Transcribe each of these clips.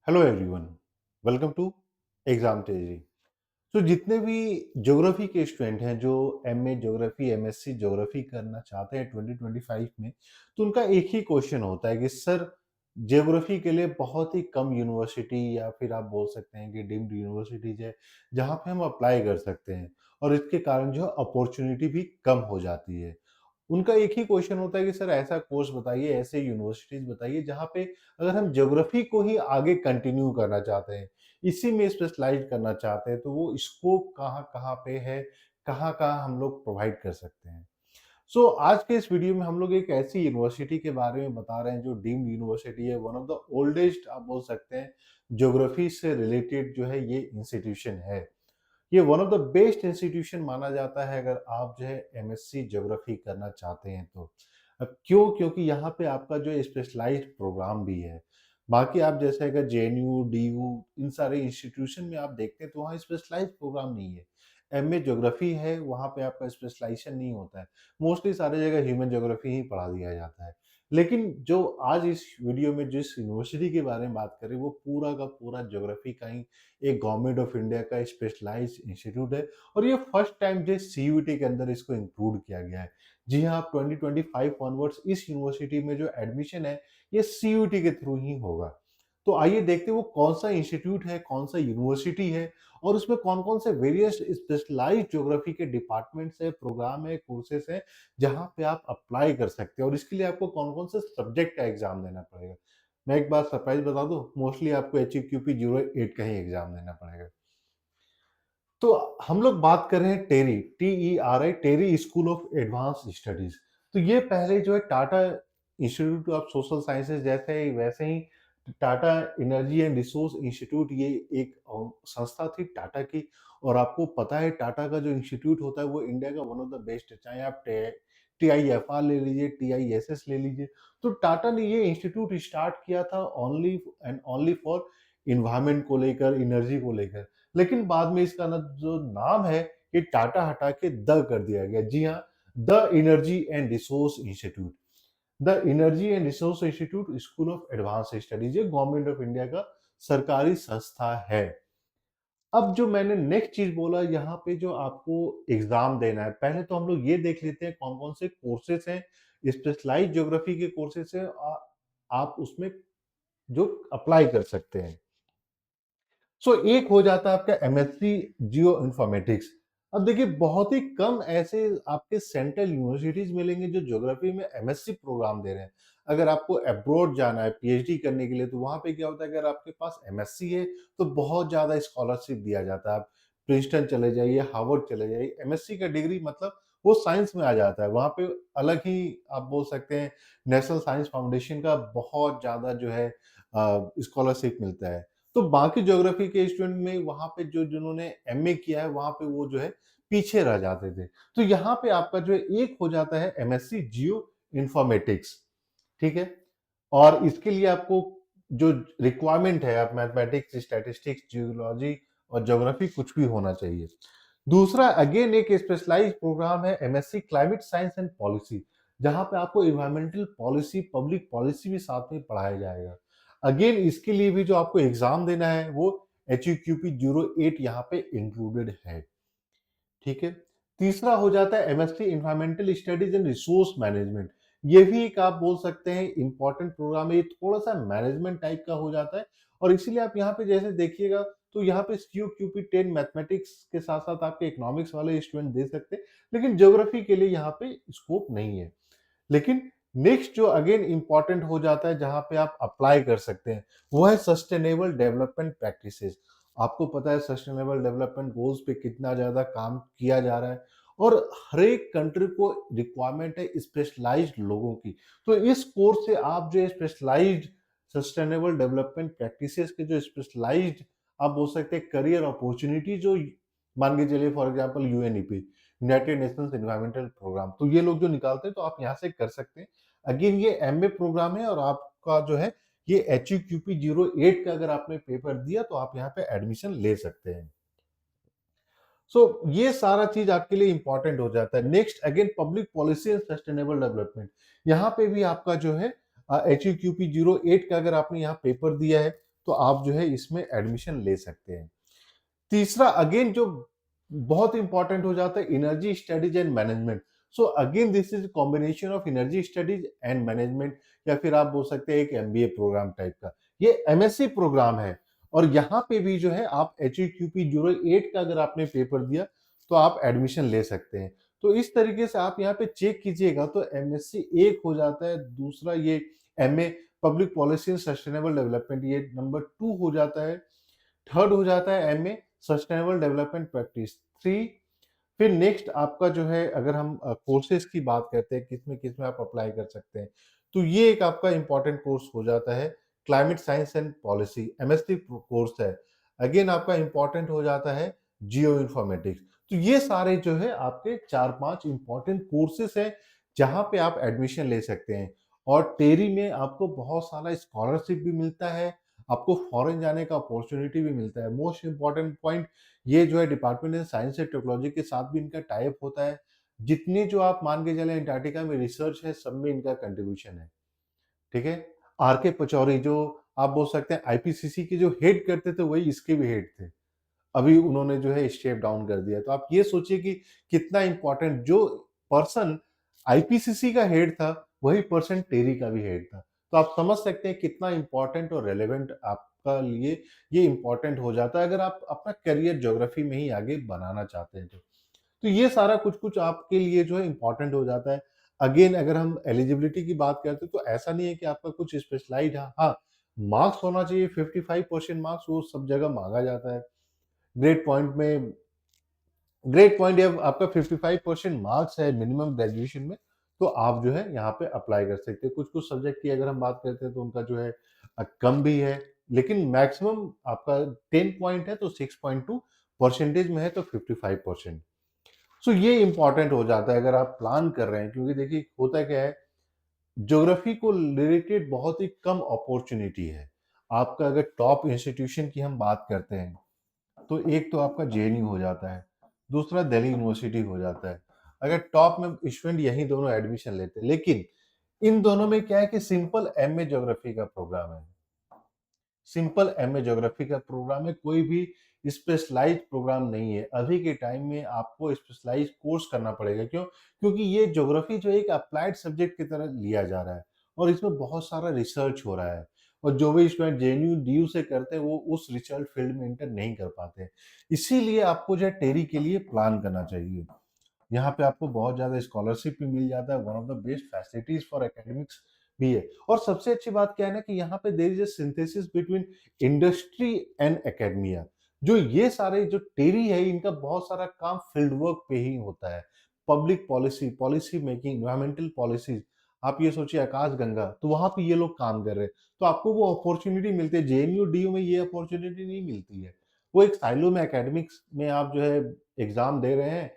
Hello everyone, welcome to exam Teji. तो जितने भी ज्योग्राफी के स्टूडेंट हैं जो एमए ज्योग्राफी एमएससी ज्योग्राफी करना चाहते हैं 2025 में, तो उनका एक ही क्वेश्चन होता है कि सर ज्योग्राफी के लिए बहुत ही कम यूनिवर्सिटी या फिर आप बोल सकते हैं कि डीम्ड यूनिवर्सिटीज है जहाँ पे हम अप्लाई कर सकते हैं और इसके कारण जो है अपॉर्चुनिटी भी कम हो जाती है। उनका एक ही क्वेश्चन होता है कि सर ऐसा कोर्स बताइए, ऐसे यूनिवर्सिटीज बताइए जहाँ पे अगर हम ज्योग्राफी को ही आगे कंटिन्यू करना चाहते हैं, इसी में स्पेशलाइज करना चाहते हैं, तो वो स्कोप कहाँ-कहाँ पे है, कहाँ-कहाँ हम लोग प्रोवाइड कर सकते हैं। आज के इस वीडियो में हम लोग एक ऐसी यूनिवर्सिटी के बारे में बता रहे हैं जो डीम्ड यूनिवर्सिटी है, वन ऑफ द ओल्डेस्ट आप बोल सकते हैं, ज्योग्राफी से रिलेटेड जो है ये इंस्टीट्यूशन है। ये one of the best institution माना जाता है अगर आप जो है एमएससी ज्योग्राफी करना चाहते हैं तो। अब क्यों? क्योंकि यहाँ पे आपका जो है स्पेशलाइज्ड प्रोग्राम भी है। बाकी आप जैसे अगर जेएनयू, डीयू इन सारे इंस्टीट्यूशन में आप देखते हैं तो वहाँ स्पेशलाइज्ड प्रोग्राम नहीं है। एमए ज्योग्राफी है, वहाँ पे आपका स्पेशलाइजेशन नहीं होता है। मोस्टली सारी जगह ह्यूमन ज्योग्राफी ही पढ़ा दिया जाता है। लेकिन जो आज इस वीडियो में जिस यूनिवर्सिटी के बारे में बात करें वो पूरा का पूरा ज्योग्राफी का ही एक गवर्नमेंट ऑफ इंडिया का स्पेशलाइज्ड इंस्टीट्यूट है और ये फर्स्ट टाइम जो सीयूईटी के अंदर इसको इंक्लूड किया गया है। जी हाँ, 2025 ऑनवर्ड्स इस यूनिवर्सिटी में जो एडमिशन है ये सीयूईटी के थ्रू ही होगा। तो आइए देखते हैं वो कौन सा इंस्टीट्यूट है, कौन सा यूनिवर्सिटी है और उसमें कौन-कौन से वेरियस स्पेशलाइज्ड ज्योग्राफी के डिपार्टमेंट्स है, प्रोग्राम है, कोर्सेस हैं, जहाँ पे आप अप्लाई कर सकते हैं और इसके लिए आपको कौन-कौन से सब्जेक्ट का एग्जाम देना पड़ेगा। मैं एक बात सरप्राइज़ बता दूँ, मोस्टली आपको एचईक्यूपी 08 का ही एग्ज़ाम देना पड़ेगा। तो हम लोग बात कर रहे हैं TERI, T E R I, TERI school of advance studies. तो ये पहले जो है Tata institute of social sciences जैसे ही वैसे ही Tata energy and resource institute ये एक संस्था थी टाटा की और आपको पता है टाटा का जो इंस्टीट्यूट होता है वो इंडिया का वन ऑफ द बेस्ट है। चाहे आप टीआईएफआर ले लीजिए, टीआईएसएस ले लीजिए। तो टाटा ने ये इंस्टीट्यूट स्टार्ट किया था only and only for environment को लेकर, एनर्जी को लेकर। लेकिन बाद में इसका ना जो नाम है ये टाटा हटा के द कर दिया गया। जी हाँ, the energy and resource institute. The energy and resource institute school of advance studies ये गवर्नमेंट ऑफ इंडिया का सरकारी संस्था है। अब जो मैंने नेक्स्ट चीज बोला यहाँ पे जो आपको एग्जाम देना है, पहले तो हम लोग ये देख लेते हैं कौन कौन से कोर्सेस हैं, स्पेशलाइज्ड ज्योग्राफी के कोर्सेस हैं, आप उसमें जो अप्लाई कर सकते हैं। एक हो जाता है आपका एमएससी जियो इन्फॉर्मेटिक्स। अब देखिए बहुत ही कम ऐसे आपके सेंट्रल यूनिवर्सिटीज मिलेंगे जो ज्योग्राफी में एमएससी प्रोग्राम दे रहे हैं। अगर आपको अब्रॉड जाना है पीएचडी करने के लिए तो वहां पे क्या होता है, अगर आपके पास एमएससी है तो बहुत ज्यादा स्कॉलरशिप दिया जाता है। आप प्रिंसटन चले जाइए, हार्वर्ड चले जाइए, एमएससी का डिग्री मतलब वो साइंस में आ जाता है। वहां पे अलग ही आप बोल सकते हैं नेशनल साइंस फाउंडेशन का बहुत ज्यादा जो है स्कॉलरशिप मिलता है। तो बाकी ज्योग्राफी के स्टूडेंट में वहाँ पे जो जिन्होंने एमए किया है वहाँ पे वो जो है पीछे रह जाते थे। तो यहाँ पे आपका जो है एक हो जाता है एमएससी जियो इन्फॉर्मेटिक्स, ठीक है? और इसके लिए आपको जो रिक्वायरमेंट है, आप मैथमेटिक्स, स्टैटिस्टिक्स, जियोलॉजी और ज्योग्राफी कुछ भी होना चाहिए। दूसरा अगेन एक स्पेशलाइज्ड प्रोग्राम है MSc climate science and policy, जहाँ पे आपको एनवायरमेंटल पॉलिसी, पब्लिक पॉलिसी भी साथ में पढ़ाया जाएगा। अगेन इसके लिए भी जो आपको एग्जाम देना है वो HEQP 08 यहाँ पे इंक्लूडेड है, ठीक है। तीसरा हो जाता है MSc environmental studies and resource management. ये भी एक आप बोल सकते हैं इंपॉर्टेंट प्रोग्राम है, ये थोड़ा सा मैनेजमेंट टाइप का हो जाता है और इसीलिए आप यहाँ पे जैसे देखिएगा तो यहाँ पे CUQP 10 मैथमेटिक्स के साथ साथ आपके इकोनॉमिक्स वाले स्टूडेंट दे सकते हैं, लेकिन ज्योग्राफी के लिए यहाँ पे स्कोप नहीं है। लेकिन नेक्स्ट जो अगेन इंपॉर्टेंट हो जाता है जहां पे आप अप्लाई कर सकते हैं वो है सस्टेनेबल डेवलपमेंट प्रैक्टिसेस। आपको पता है सस्टेनेबल डेवलपमेंट गोल्स पे कितना ज्यादा काम किया जा रहा है और हर एक कंट्री को रिक्वायरमेंट है स्पेशलाइज्ड लोगों की। तो इस कोर्स से आप जो स्पेशलाइज्ड सस्टेनेबल डेवलपमेंट प्रैक्टिसेस के जो स्पेशलाइज्ड आप बोल सकते हैं करियर अपॉर्चुनिटी जो मान के चलिए for example UNEP, United Nations environmental programme, तो ये लोग जो निकालते हैं तो आप यहाँ से कर सकते हैं। अगेन ये एमए प्रोग्राम है और आपका जो है ये HEQP 08 का अगर आपने पेपर दिया तो आप यहाँ पे एडमिशन ले सकते हैं। ये सारा चीज आपके लिए इंपॉर्टेंट हो जाता है। Next again public policy and sustainable development, यहाँ पे भी आपका जो है HEQP 08 का अगर आपने यहाँ पेपर दिया है तो आप जो है इसमें एडमिशन ले सकते हैं। तीसरा अगेन जो बहुत इंपॉर्टेंट हो जाता है, energy studies and management. So again this is combination of energy studies and management, या फिर आप बोल सकते हैं एक एमबीए प्रोग्राम टाइप का। ये एमएससी प्रोग्राम है, और यहाँ पे भी जो है आप HEQP 08 का अगर आपने पेपर दिया तो आप एडमिशन ले सकते हैं। तो इस तरीके से आप यहाँ पे चेक कीजिएगा तो एमएससी एक हो जाता है, दूसरा ये MA public policy and sustainable development ये नंबर 2 हो जाता है, थर्ड हो जाता है एमए सस्टेनेबल डेवलपमेंट प्रैक्टिस 3। फिर नेक्स्ट आपका जो है, अगर हम कोर्सेज की बात करते हैं किसमें किसमें आप अप्लाई कर सकते हैं, तो ये एक आपका इंपॉर्टेंट कोर्स हो जाता है climate science and policy, MST course है। अगेन आपका इंपॉर्टेंट हो जाता है जियो इन्फॉर्मेटिक्स। तो ये सारे जो है आपके 4-5 इंपॉर्टेंट कोर्सेज हैं जहां पे आप एडमिशन ले सकते हैं। और टेरी में आपको बहुत सारा स्कॉलरशिप भी मिलता है, आपको फॉरेन जाने का अपॉर्चुनिटी भी मिलता है। मोस्ट इंपॉर्टेंट पॉइंट, ये जो है department of science and technology के साथ भी इनका टाई अप होता है। जितनी जो आप मान के चले अंटार्कटिका में रिसर्च है, सब में इनका कंट्रीब्यूशन है। ठीक है? आर के पचौरी जो आप बोल सकते हैं आईपीसीसी के जो हेड करते थे वही इसके भी हेड थे। अभी उन्होंने जो है स्टेप डाउन कर दिया। तो आप ये सोचिए कि कितना इंपॉर्टेंट जो पर्सन आईपीसीसी का हेड था, वही पर्सन टेरी का भी हेड था। तो आप समझ सकते हैं कितना इंपॉर्टेंट और रेलेवेंट आपका लिए ये इंपॉर्टेंट हो जाता है अगर आप अपना करियर ज्योग्राफी में ही आगे बनाना चाहते हैं तो। तो ये सारा कुछ-कुछ आपके लिए जो है इम्पोर्टेंट हो जाता है। अगेन अगर हम एलिजिबिलिटी की बात करते हैं तो ऐसा नहीं है कि आपका कुछ स्पेशलाइज़्ड है। हाँ, मार्क्स होना चाहिए 55% मार्क्स वो सब जगह माँगा जाता है। ग्रेड पॉइंट में ग्रेड पॉइंट या आपका 55% मार्क्स है मिनिमम ग्रेजुएशन में, तो आप जो है यहाँ पे अप्लाई कर सकते हैं। कुछ-कुछ सब्जेक्ट की अगर हम बात करते हैं तो उनका जो है कम भी है, लेकिन मैक्सिमम आपका 10 पॉइंट है तो 6.2 परसेंटेज में है तो 55%। सो ये इंपॉर्टेंट हो जाता है अगर आप प्लान कर रहे हैं, क्योंकि देखिए होता क्या है, ज्योग्राफी को रिलेटेड बहुत ही कम अपॉर्चुनिटी है। आपका अगर टॉप इंस्टीट्यूशन की हम बात करते हैं तो एक तो आपका जेएनयू हो जाता है, दूसरा दिल्ली यूनिवर्सिटी हो जाता है। अगर टॉप में स्टूडेंट यही दोनों एडमिशन लेते हैं, लेकिन इन दोनों में क्या है कि सिंपल एमए ज्योग्राफी का प्रोग्राम है। सिंपल एमए ज्योग्राफी का प्रोग्राम है, कोई भी स्पेशलाइज्ड प्रोग्राम नहीं है। अभी के टाइम में आपको स्पेशलाइज्ड कोर्स करना पड़ेगा। क्यों? क्योंकि ये ज्योग्राफी जो है एक अप्लाइड सब्जेक्ट की तरह लिया जा रहा है और इसमें बहुत सारा रिसर्च हो रहा है, और जो भी स्टूडेंट जेएनयू, डीयू से करते हैं वो उस रिसर्च फील्ड में एंटर नहीं कर पाते। इसीलिए आपको जो है टेरी के लिए प्लान करना चाहिए। यहाँ पे आपको बहुत ज़्यादा स्कॉलरशिप भी मिल जाता है, one of the best facilities for academics भी है। और सबसे अच्छी बात क्या है ना कि यहाँ पे there is a synthesis between industry and academia. जो ये सारे जो टेरी है इनका बहुत सारा काम फील्ड वर्क पे ही होता है। Public policy, policy making, environmental policies, आप ये सोचिए आकाश गंगा, तो वहां पे ये लोग काम कर रहे हैं, तो आपको वो अपॉर्चुनिटी मिलती है। जेएनयू डीयू में ये अपॉर्चुनिटी नहीं मिलती है। वो एक साइलो में एकेडमिक्स में आप जो है एग्जाम दे रहे हैं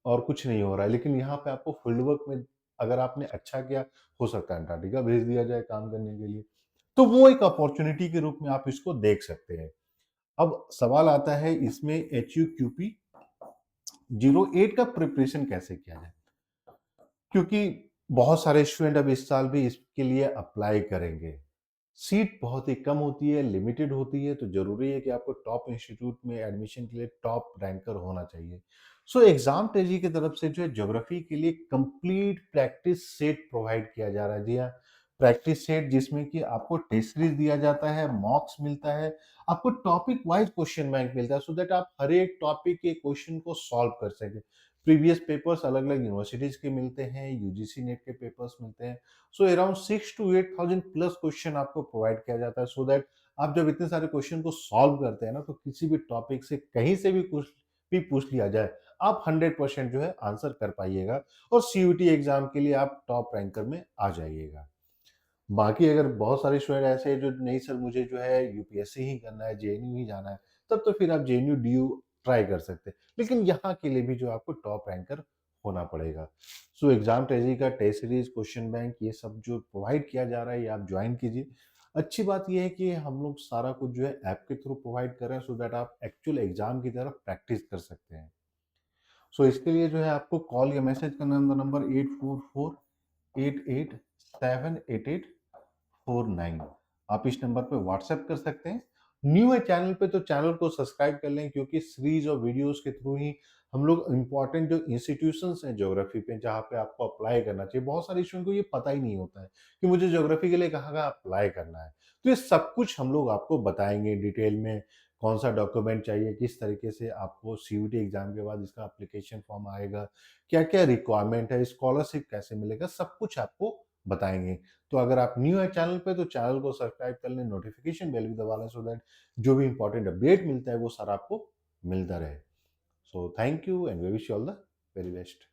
और कुछ नहीं हो रहा है, लेकिन यहाँ पे आपको फील्ड वर्क में अगर आपने अच्छा किया, हो सकता है अंटार्कटिका भेज दिया जाए काम करने के लिए। तो वो एक अपॉर्चुनिटी के रूप में आप इसको देख सकते हैं। अब सवाल आता है इसमें HUQP 08 का प्रिपरेशन कैसे किया जाए? क्योंकि बहुत सारे स्टूडेंट अब इस साल भी इसके लिए अप्लाई करेंगे। सीट बहुत ही कम होती है, लिमिटेड होती है, तो ज़रूरी है कि आपको टॉप इंस्टीट्यूट में एडमिशन के लिए टॉप रैंकर होना चाहिए। सो एग्ज़ाम टेजी की तरफ से जो है ज्योग्राफी के लिए कंप्लीट प्रैक्टिस सेट प्रोवाइड किया जा रहा है। जी हाँ, प्रैक्टिस सेट जिसमें कि आपको टेस्ट सीरीज दिया जाता है, मॉक्स मिलता है, आपको टॉपिक वाइज़ क्वेश्चन बैंक मिलता है, सो दैट आप हर एक टॉपिक के क्वेश्चन को सॉल्व कर सकें। प्रीवियस पेपर्स अलग-अलग यूनिवर्सिटीज़ के मिलते हैं, यूजीसी नेट के पेपर्स मिलते हैं। So around 6 to 8000 plus question आपको प्रोवाइड किया जाता है, सो दैट आप जब इतने सारे क्वेश्चन को सॉल्व करते हैं ना, तो किसी भी टॉपिक से कहीं से भी कुछ भी पूछ लिया जाए, आप 100% जो है आंसर कर पाइएगा और सीयूटी एग्जाम के लिए आप टॉप रैंकर में आ जाइएगा। बाकी अगर बहुत सारे स्टूडेंट ऐसे हैं जो नहीं सर मुझे जो है यूपीएससी ही करना है, जेएनयू ही जाना है, तब तो फिर आप जेएनयू डीयू ट्राई कर सकते हैं। लेकिन यहाँ के लिए भी जो आपको टॉप रैंकर होना पड़ेगा। सो एग्जाम ट्रेजरी का टेस्ट सीरीज, क्वेश्चन बैंक, ये सब जो प्रोवाइड किया जा रहा है ये आप ज्वाइन कीजिए। अच्छी बात ये है कि हम लोग सारा कुछ जो है ऐप के थ्रू प्रोवाइड कर रहे हैं, सो दैट आप एक्चुअल एग्जाम की तरफ प्रैक्टिस कर सकते हैं। सो इसके लिए जो है आपको कॉल या मैसेज करना नंबर 844-88-78849। आप इस नंबर पे व्हाट्सएप कर सकते हैं। न्यू है चैनल पे तो चैनल को सब्सक्राइब कर लें, क्योंकि सीरीज और वीडियोस के थ्रू ही हम लोग इंपॉर्टेंट जो इंस्टीट्यूशंस हैं ज्योग्राफी पे, जहाँ पे आपको अप्लाई करना चाहिए, बहुत सारे स्टूडेंट को ये पता ही नहीं होता है कि मुझे ज्योग्राफी के लिए कहाँ कहाँ अप्लाई करना है। तो ये सब कुछ हम लोग आपको बताएंगे डिटेल में, कौन सा डॉक्यूमेंट चाहिए, किस तरीके से आपको सीयूटी एग्जाम के बाद इसका एप्लीकेशन फॉर्म आएगा, क्या क्या रिक्वायरमेंट है, स्कॉलरशिप कैसे मिलेगा, सब कुछ आपको बताएंगे। तो अगर आप न्यू है चैनल पे तो चैनल को सब्सक्राइब कर लें, नोटिफिकेशन बेल भी दबा लें, सो दैट जो भी इंपॉर्टेंट अपडेट मिलता है वो सारा आपको मिलता रहे। So thank you and we wish you all the very best.